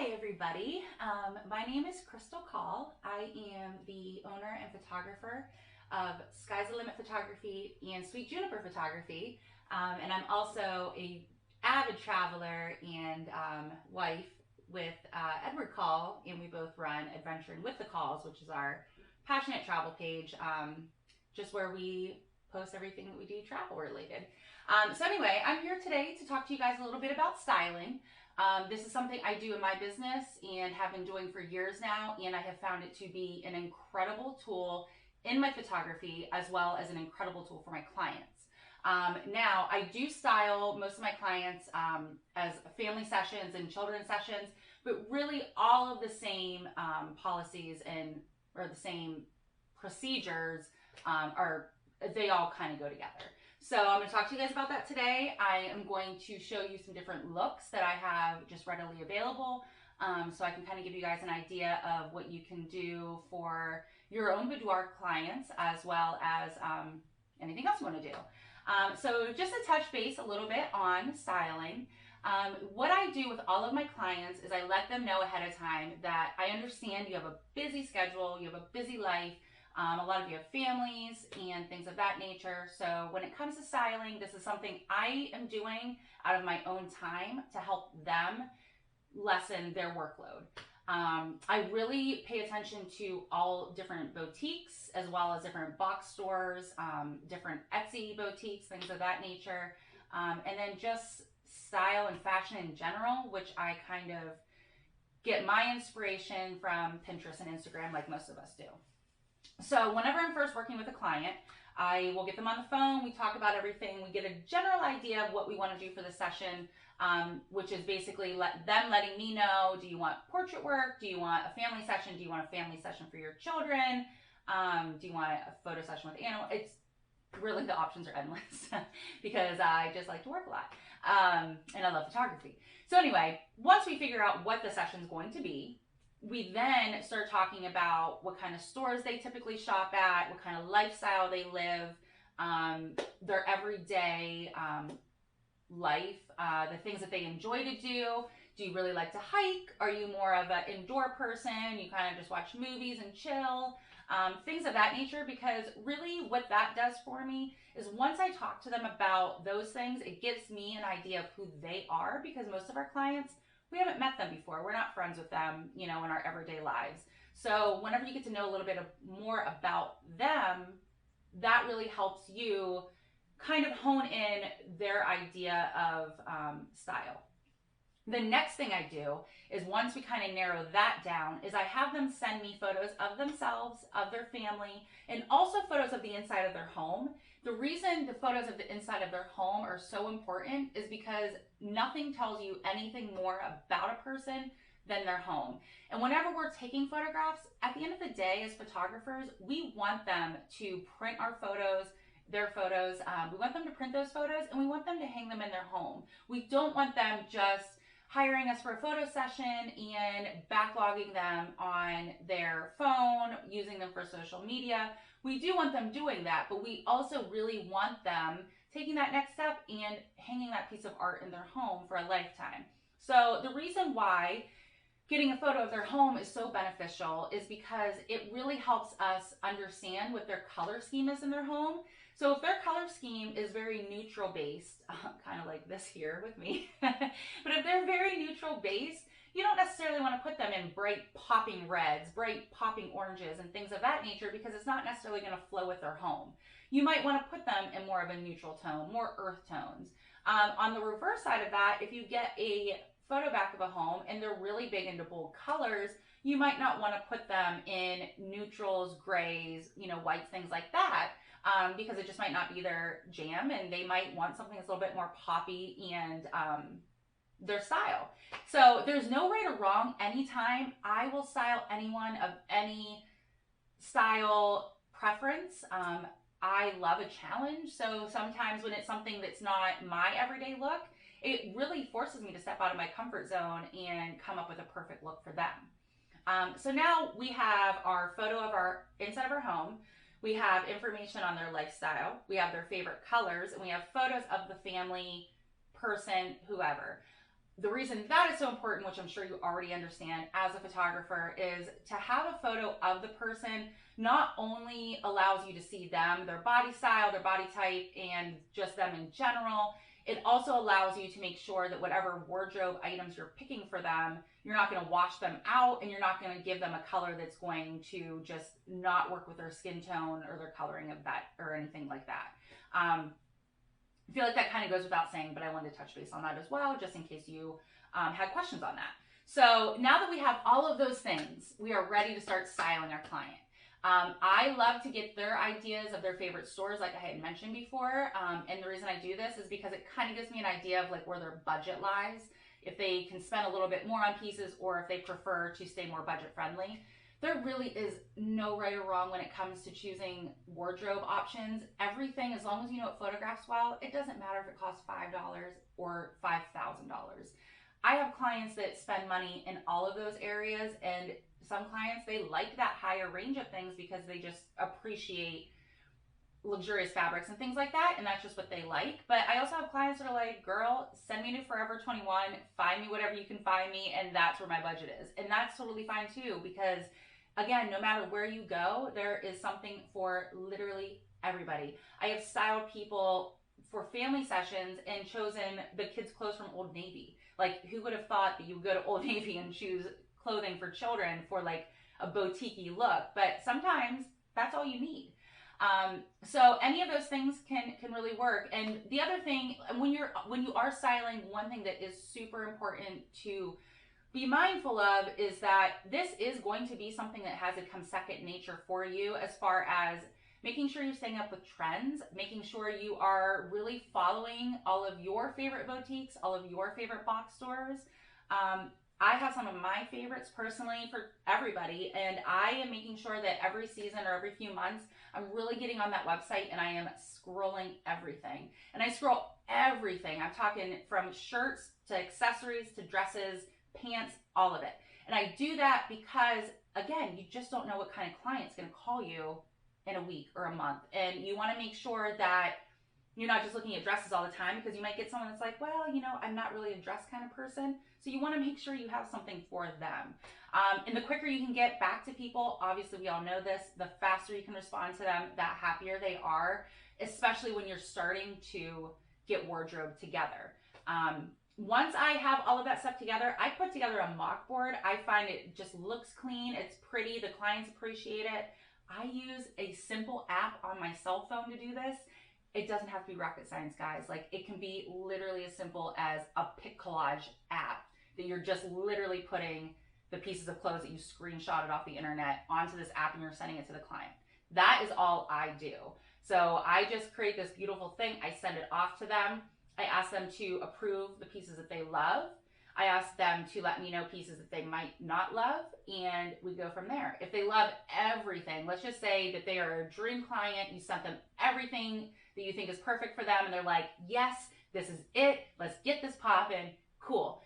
Hi everybody, my name is Krystle Coll. I am the owner and photographer of Sky's the Limit Photography and Sweet Juniper Photography, and I'm also a avid traveler and wife with Edward Coll, and we both run Adventuring with the Colls, which is our passionate travel page, just where we post everything that we do travel related. So anyway, I'm here today to talk to you guys a little bit about styling. This is something I do in my business and have been doing for years now, and I have found it to be an incredible tool in my photography as well as an incredible tool for my clients. Now, I do style most of my clients as family sessions and children's sessions, but really all of the same policies or the same procedures they all kind of go together. So I'm going to talk to you guys about that today. I am going to show you some different looks that I have just readily available, so I can kind of give you guys an idea of what you can do for your own boudoir clients as well as anything else you want to do. So just to touch base a little bit on styling, what I do with all of my clients is I let them know ahead of time that I understand you have a busy schedule, you have a busy life. A lot of you have families and things of that nature. So when it comes to styling, this is something I am doing out of my own time to help them lessen their workload. I really pay attention to all different boutiques as well as different box stores, different Etsy boutiques, things of that nature. And then just style and fashion in general, which I kind of get my inspiration from Pinterest and Instagram like most of us do. So whenever I'm first working with a client, I will get them on the phone, we talk about everything, we get a general idea of what we want to do for the session, which is basically letting me know, do you want portrait work, do you want a family session, do you want a family session for your children, do you want a photo session with animals? It's really, the options are endless because I just like to work a lot, and I love photography. So anyway, once we figure out what the session is going to be, we then start talking about what kind of stores they typically shop at, what kind of lifestyle they live, their everyday life, the things that they enjoy to do. Do you really like to hike? Are you more of an indoor person? You kind of just watch movies and chill? Things of that nature, because really what that does for me is once I talk to them about those things, it gives me an idea of who they are, because most of our clients, we haven't met them before. We're not friends with them, in our everyday lives. So whenever you get to know a little bit more about them, that really helps you kind of hone in their idea of style. The next thing I do is, once we kind of narrow that down, is I have them send me photos of themselves, of their family, and also photos of the inside of their home. The reason the photos of the inside of their home are so important is because nothing tells you anything more about a person than their home. And whenever we're taking photographs, at the end of the day, as photographers, we want them to print our photos, their photos. We want them to print those photos, and we want them to hang them in their home. We don't want them just hiring us for a photo session and backlogging them on their phone, using them for social media. We do want them doing that, but we also really want them taking that next step and hanging that piece of art in their home for a lifetime. So the reason why getting a photo of their home is so beneficial is because it really helps us understand what their color scheme is in their home. So if their color scheme is very neutral based, kind of like this here with me, but if they're very neutral based, you don't necessarily want to put them in bright popping reds, bright popping oranges, and things of that nature, because it's not necessarily going to flow with their home. You might want to put them in more of a neutral tone, more earth tones. On the reverse side of that, if you get a photo back of a home and they're really big into bold colors, you might not want to put them in neutrals, grays, whites, things like that, because it just might not be their jam, and they might want something that's a little bit more poppy and their style. So there's no right or wrong. Anytime I will style anyone of any style preference. I love a challenge, so sometimes when it's something that's not my everyday look, it really forces me to step out of my comfort zone and come up with a perfect look for them. So now we have our photo of our inside of our home. We have information on their lifestyle. We have their favorite colors, and we have photos of the family, person, whoever. the reason that is so important, which I'm sure you already understand as a photographer, is to have a photo of the person not only allows you to see them, their body style, their body type, and just them in general, it also allows you to make sure that whatever wardrobe items you're picking for them, you're not going to wash them out, and you're not going to give them a color that's going to just not work with their skin tone or their coloring of that or anything like that. I feel like that kind of goes without saying, but I wanted to touch base on that as well, just in case you had questions on that. So now that we have all of those things, we are ready to start styling our client. I love to get their ideas of their favorite stores, like I had mentioned before. And the reason I do this is because it kind of gives me an idea of like where their budget lies, if they can spend a little bit more on pieces, or if they prefer to stay more budget friendly. There really is no right or wrong when it comes to choosing wardrobe options. Everything, as long as you know it photographs well, it doesn't matter if it costs $5 or $5,000. I have clients that spend money in all of those areas, and some clients, they like that higher range of things because they just appreciate luxurious fabrics and things like that, and that's just what they like. But I also have clients that are like, girl, send me to Forever 21, find me whatever you can find me, and that's where my budget is. And that's totally fine too, because again, no matter where you go, there is something for literally everybody. I have styled people for family sessions and chosen the kids' clothes from Old Navy. Like, who would have thought that you would go to Old Navy and choose clothing for children for like a boutique-y look? But sometimes that's all you need. So any of those things can really work. And the other thing, when you are styling, one thing that is super important to be mindful of is that this is going to be something that has a come second nature for you, as far as making sure you're staying up with trends, making sure you are really following all of your favorite boutiques, all of your favorite box stores. I have some of my favorites personally for everybody, and I am making sure that every season or every few months, I'm really getting on that website and I am scrolling everything. And I scroll everything. I'm talking from shirts to accessories to dresses, pants, all of it. And I do that because, again, you just don't know what kind of client's going to call you in a week or a month. And you want to make sure that you're not just looking at dresses all the time, because you might get someone that's like, well, you know, I'm not really a dress kind of person. So you want to make sure you have something for them. And the quicker you can get back to people, obviously we all know this, the faster you can respond to them, that happier they are, especially when you're starting to get wardrobe together. Once I have all of that stuff together, I put together a mock board. I find it just looks clean, it's pretty, the clients appreciate it. I use a simple app on my cell phone to do this. It doesn't have to be rocket science, guys. Like, it can be literally as simple as a pic collage app that you're just literally putting the pieces of clothes that you screenshotted off the internet onto this app and you're sending it to the client. That is all I do. So I just create this beautiful thing. I send it off to them. I ask them to approve the pieces that they love. I ask them to let me know pieces that they might not love, and we go from there. If they love everything, let's just say that they are a dream client, you sent them everything that you think is perfect for them, and they're like, yes, this is it, let's get this poppin', cool.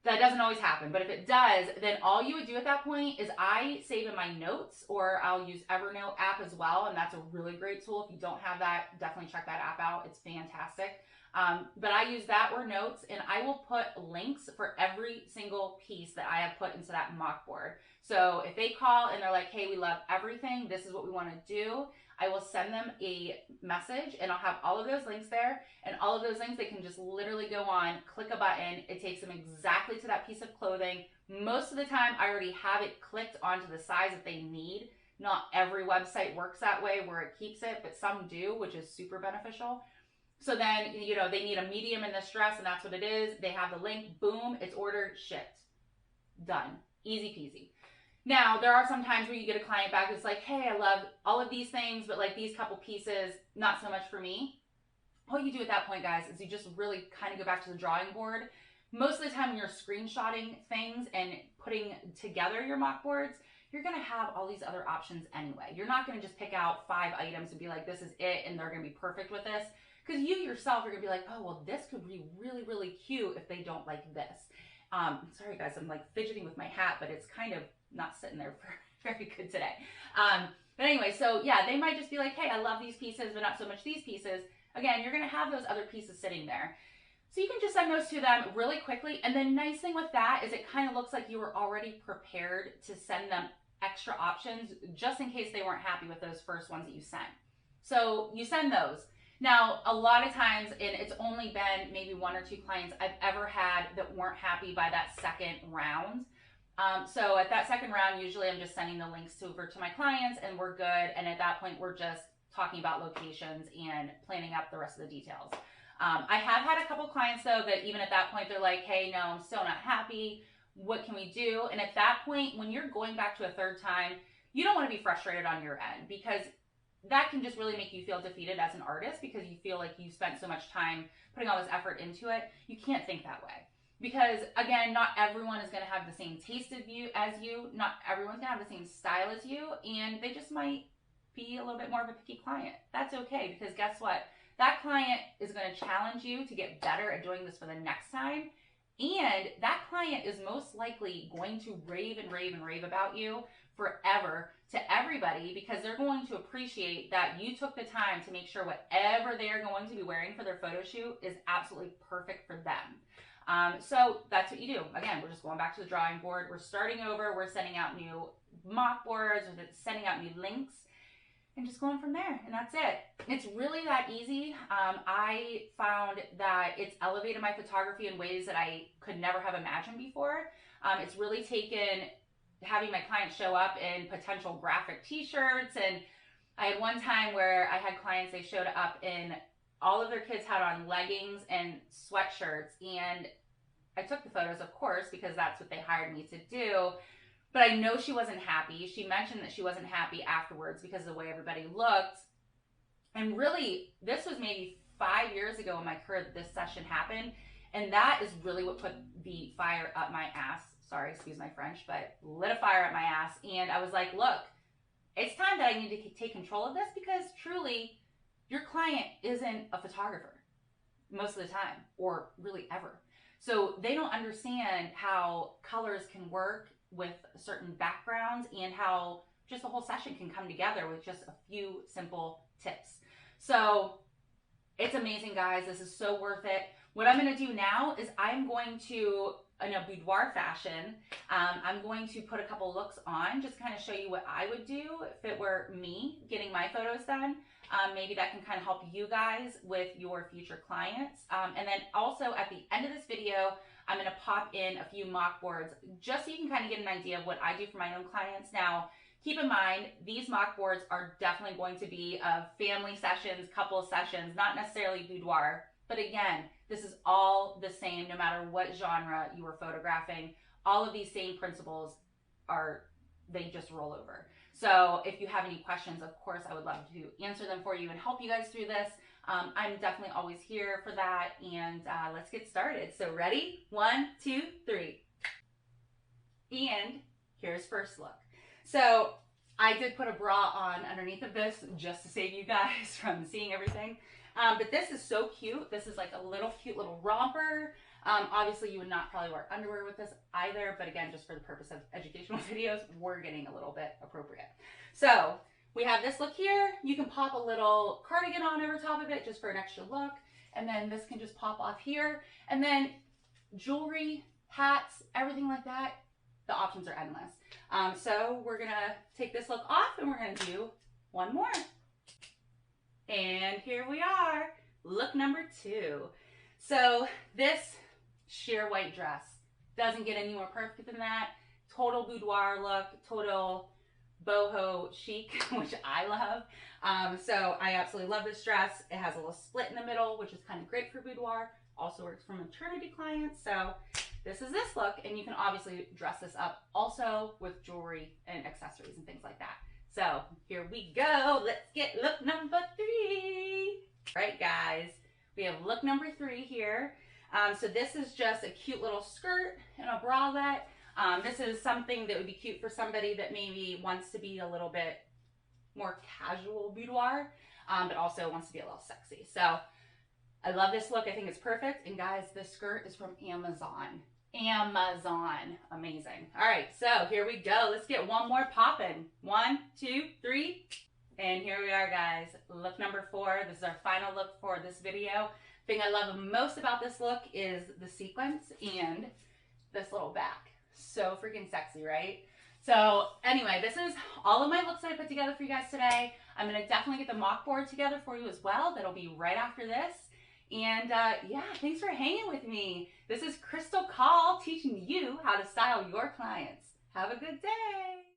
That doesn't always happen, but if it does, then all you would do at that point is I save in my notes, or I'll use Evernote app as well, and that's a really great tool. If you don't have that, definitely check that app out. It's fantastic. But I use that or notes, and I will put links for every single piece that I have put into that mock board. So if they call and they're like, hey, we love everything, this is what we want to do, I will send them a message, and I'll have all of those links there, and all of those links, they can just literally go on, click a button, it takes them exactly to that piece of clothing. Most of the time, I already have it clicked onto the size that they need. Not every website works that way where it keeps it, but some do, which is super beneficial. So then, you know, they need a medium in this dress, and that's what it is. They have the link, boom, it's ordered, shipped. Done. Easy peasy. Now, there are some times where you get a client back that's like, hey, I love all of these things, but like these couple pieces, not so much for me. What you do at that point, guys, is you just really kind of go back to the drawing board. Most of the time when you're screenshotting things and putting together your mock boards, you're going to have all these other options anyway. You're not going to just pick out 5 items and be like, this is it, and they're going to be perfect with this. Because you yourself are going to be like, oh, well, this could be really, really cute if they don't like this. Sorry, guys, I'm like fidgeting with my hat, but it's kind of not sitting there very good today. But anyway, so yeah, they might just be like, hey, I love these pieces, but not so much these pieces. Again, you're going to have those other pieces sitting there. So you can just send those to them really quickly. And the nice thing with that is it kind of looks like you were already prepared to send them extra options just in case they weren't happy with those first ones that you sent. So you send those. Now, a lot of times, and it's only been maybe 1 or 2 clients I've ever had that weren't happy by that second round. So at that second round, usually I'm just sending the links over to my clients and we're good. And at that point, we're just talking about locations and planning out the rest of the details. I have had a couple clients though that even at that point, they're like, hey, no, I'm still not happy. What can we do? And at that point, when you're going back to a third time, you don't want to be frustrated on your end, because that can just really make you feel defeated as an artist, because you feel like you spent so much time putting all this effort into it. You can't think that way, because again, not everyone is going to have the same taste of you as you. Not everyone's going to have the same style as you, and they just might be a little bit more of a picky client. That's okay, because guess what? That client is going to challenge you to get better at doing this for the next time. And that client is most likely going to rave and rave and rave about you forever to everybody, because they're going to appreciate that you took the time to make sure whatever they are going to be wearing for their photo shoot is absolutely perfect for them. So that's what you do. Again, we're just going back to the drawing board. We're starting over. We're sending out new mock boards, or sending out new links, and just going from there. And that's it. It's really that easy. I found that it's elevated my photography in ways that I could never have imagined before. It's really taken having my clients show up in potential graphic t-shirts. And I had one time where I had clients, they showed up in, all of their kids had on leggings and sweatshirts. And I took the photos, of course, because that's what they hired me to do. But I know she wasn't happy. She mentioned that she wasn't happy afterwards because of the way everybody looked. And really, this was maybe 5 years ago in my career that this session happened. And that is really what put the fire up my ass. Sorry, excuse my French, but lit a fire up my ass. And I was like, look, it's time that I need to take control of this, because truly, your client isn't a photographer most of the time, or really ever. So they don't understand how colors can work with certain backgrounds, and how just the whole session can come together with just a few simple tips. So it's amazing, guys. This is so worth it. What I'm going to do now is I'm going to, in a boudoir fashion, I'm going to put a couple looks on, just kind of show you what I would do if it were me getting my photos done. Maybe that can kind of help you guys with your future clients. And then also at the end of this video, I'm going to pop in a few mock boards just so you can kind of get an idea of what I do for my own clients. Now, keep in mind, these mock boards are definitely going to be of family sessions, couple sessions, not necessarily boudoir. But again, this is all the same no matter what genre you are photographing. All of these same principles they just roll over. So if you have any questions, of course, I would love to answer them for you and help you guys through this. I'm definitely always here for that. And let's get started. So ready? 1, 2, 3. And here's first look. So I did put a bra on underneath of this just to save you guys from seeing everything. But this is so cute. This is like a little cute little romper. Obviously, you would not probably wear underwear with this either. But again, just for the purpose of educational videos, we're getting a little bit appropriate. So we have this look here. You can pop a little cardigan on over top of it just for an extra look. And then this can just pop off here. And then jewelry, hats, everything like that, the options are endless. So we're going to take this look off and we're going to do one more. And here we are, look number 2. So this sheer white dress doesn't get any more perfect than that. Total boudoir look, total boho chic, which I love. So I absolutely love this dress. It has a little split in the middle, which is kind of great for boudoir. Also works for maternity clients. So this is this look, and you can obviously dress this up also with jewelry and accessories and things like that. So here we go. Let's get look number 3. All right, guys, we have look number 3 here. So this is just a cute little skirt and a bralette. This is something that would be cute for somebody that maybe wants to be a little bit more casual boudoir, but also wants to be a little sexy. So I love this look. I think it's perfect. And guys, this skirt is from Amazon. Amazing. All right, so here we go. Let's get one more popping. 1, 2, 3. And here we are, guys. Look number 4. This is our final look for this video. Thing I love most about this look is the sequins and this little back. So freaking sexy, right? So anyway, this is all of my looks that I put together for you guys today. I'm going to definitely get the mock board together for you as well. That'll be right after this. And yeah, thanks for hanging with me. This is Krystle Coll teaching you how to style your clients. Have a good day.